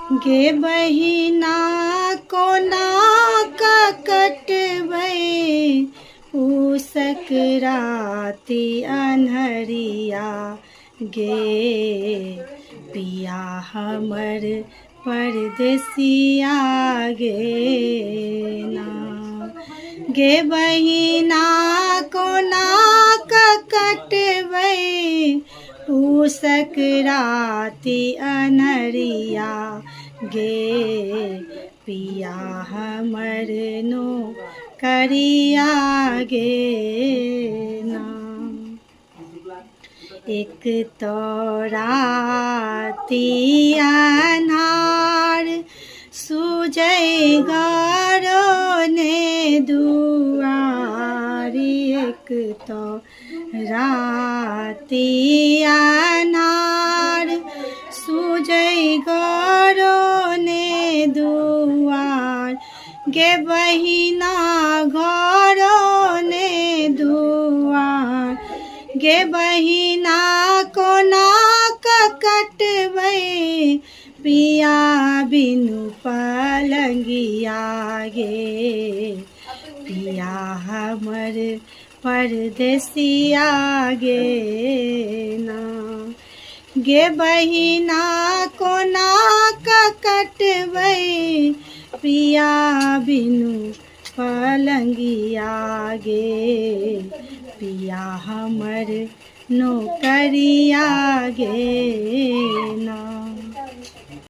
गे बहिना कोना कटबै उसक राति अन्हरिया गे पिया हमर परदेसिया गे ना। गे बहिना कोना कटबै उसक राति अन्हरिया गे पिया हमर नो करिया गे ना। एक तो राति अन्हार सूझै घरो ने दुआरी। एक तो राति अन्हार सूझै घरो ने दुआर। गे बहिना घरो ने दुआर गे बहिना कोना कटबै पिया बिनु पलंगिया गे पिया हमर परदेसिया गे ना। गे बहिना कोना कटबै पिया बिनु पलंगिया गे पिया हमर नौकरिया गे ना।